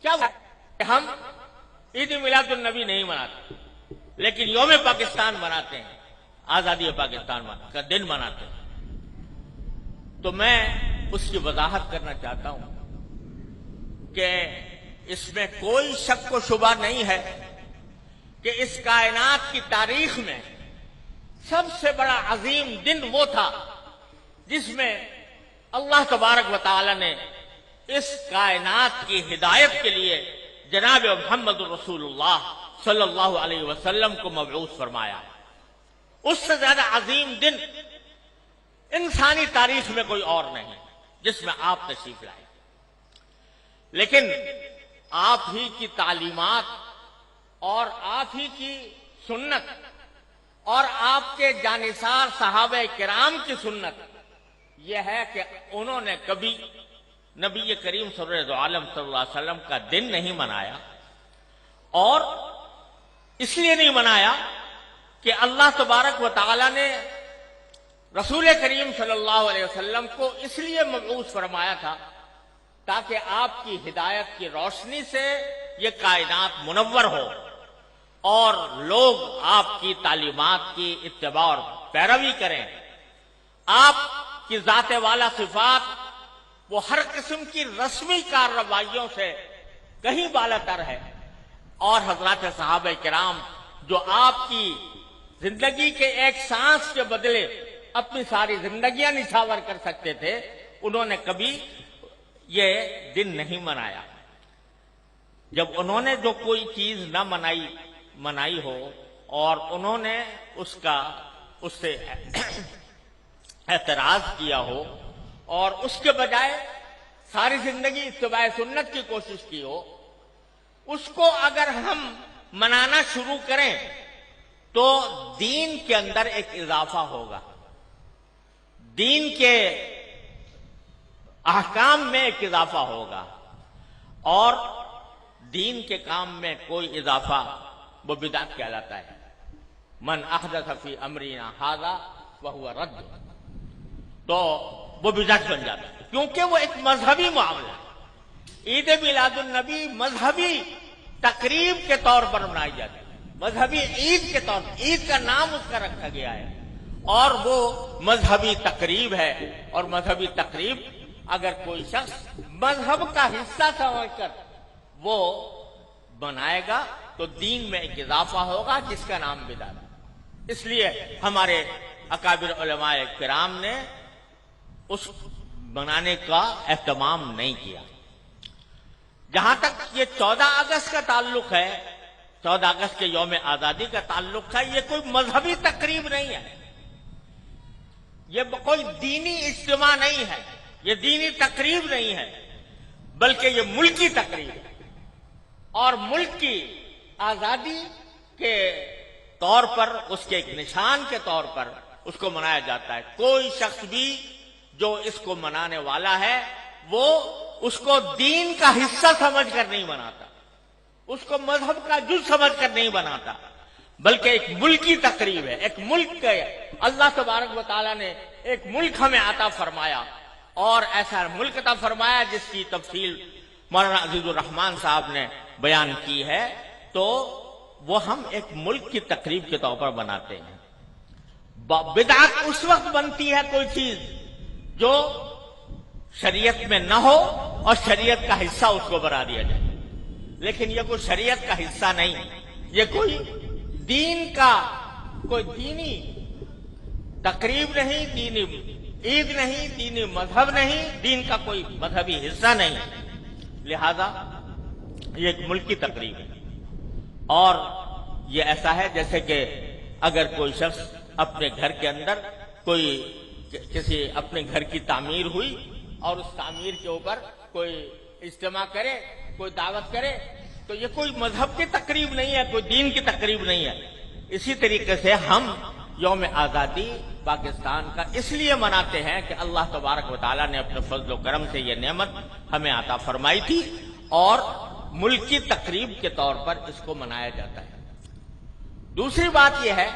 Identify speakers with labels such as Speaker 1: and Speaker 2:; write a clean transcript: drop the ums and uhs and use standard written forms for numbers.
Speaker 1: کیا ہم عید میلاد النبی نہیں مناتے لیکن یوم پاکستان مناتے ہیں، آزادی پاکستان کا دن مناتے ہیں، تو میں اس کی وضاحت کرنا چاہتا ہوں کہ اس میں کوئی شک و شبہ نہیں ہے کہ اس کائنات کی تاریخ میں سب سے بڑا عظیم دن وہ تھا جس میں اللہ تبارک و تعالی نے اس کائنات کی ہدایت کے لیے جناب محمد رسول اللہ صلی اللہ علیہ وسلم کو مبعوث فرمایا۔ اس سے زیادہ عظیم دن انسانی تاریخ میں کوئی اور نہیں جس میں آپ تشریف لائے، لیکن آپ ہی کی تعلیمات اور آپ ہی کی سنت اور آپ کے جانثار صحابہ کرام کی سنت یہ ہے کہ انہوں نے کبھی نبی کریم سرور عالم صلی اللہ علیہ وسلم کا دن نہیں منایا، اور اس لیے نہیں منایا کہ اللہ تبارک و تعالی نے رسول کریم صلی اللہ علیہ وسلم کو اس لیے مبعوث فرمایا تھا تاکہ آپ کی ہدایت کی روشنی سے یہ کائنات منور ہو اور لوگ آپ کی تعلیمات کی اتباع اور پیروی کریں۔ آپ کی ذات والا صفات وہ ہر قسم کی رسمی کارروائیوں سے کہیں بالاتر ہے، اور حضرات صحابہ کرام جو آپ کی زندگی کے ایک سانس کے بدلے اپنی ساری زندگیاں نچھاور کر سکتے تھے، انہوں نے کبھی یہ دن نہیں منایا۔ جب انہوں نے جو کوئی چیز نہ منائی ہو اور انہوں نے اس سے اعتراض کیا ہو اور اس کے بجائے ساری زندگی اتباع سنت کی کوشش کی ہو، اس کو اگر ہم منانا شروع کریں تو دین کے اندر ایک اضافہ ہوگا، دین کے احکام میں ایک اضافہ ہوگا، اور دین کے کام میں کوئی اضافہ وہ بدعت کہلاتا ہے۔ من احدث فی امرنا ھذا وہو رد، تو وہ بدعت بن جاتا ہے کیونکہ وہ ایک مذہبی معاملہ ہے۔ عید میلاد النبی مذہبی تقریب کے طور پر منائی جاتی ہے، مذہبی عید کے طور پر، عید کا نام اس کا رکھا گیا ہے، اور وہ مذہبی تقریب ہے، اور مذہبی تقریب اگر کوئی شخص مذہب کا حصہ سمجھ کر وہ بنائے گا تو دین میں ایک اضافہ ہوگا جس کا نام بدعت ہے۔ اس لیے ہمارے اکابر علماء کرام نے اس بنانے کا اہتمام نہیں کیا۔ جہاں تک یہ 14 اگست کا تعلق ہے، 14 اگست کے یوم آزادی کا تعلق ہے، یہ کوئی مذہبی تقریب نہیں ہے، یہ کوئی دینی اجتماع نہیں ہے، یہ دینی تقریب نہیں ہے، بلکہ یہ ملکی تقریب ہے، اور ملک کی آزادی کے طور پر، اس کے ایک نشان کے طور پر اس کو منایا جاتا ہے۔ کوئی شخص بھی جو اس کو منانے والا ہے وہ اس کو دین کا حصہ سمجھ کر نہیں مناتا، اس کو مذہب کا جز سمجھ کر نہیں بناتا، بلکہ ایک ملکی تقریب ہے، ایک ملک کے اللہ تبارک و تعالیٰ نے ایک ملک ہمیں عطا فرمایا، اور ایسا ملک عطا فرمایا جس کی تفصیل مولانا عزیز الرحمان صاحب نے بیان کی ہے، تو وہ ہم ایک ملک کی تقریب کے طور پر بناتے ہیں۔ بدعت اس وقت بنتی ہے کوئی چیز جو شریعت میں نہ ہو اور شریعت کا حصہ اس کو بنا دیا جائے، لیکن یہ کوئی شریعت کا حصہ نہیں، یہ کوئی دین کا کوئی دینی تقریب نہیں، دینی عید نہیں، دینی مذہب نہیں، دین کا کوئی مذہبی حصہ نہیں، لہذا یہ ایک ملکی تقریب ہے۔ اور یہ ایسا ہے جیسے کہ اگر کوئی شخص اپنے گھر کے اندر کسی اپنے گھر کی تعمیر ہوئی اور اس تعمیر کے اوپر کوئی اجتماع کرے، کوئی دعوت کرے، تو یہ کوئی مذہب کی تقریب نہیں ہے، کوئی دین کی تقریب نہیں ہے۔ اسی طریقے سے ہم یوم آزادی پاکستان کا اس لیے مناتے ہیں کہ اللہ تبارک و تعالیٰ نے اپنے فضل و کرم سے یہ نعمت ہمیں عطا فرمائی تھی، اور ملکی تقریب کے طور پر اس کو منایا جاتا ہے۔ دوسری بات یہ ہے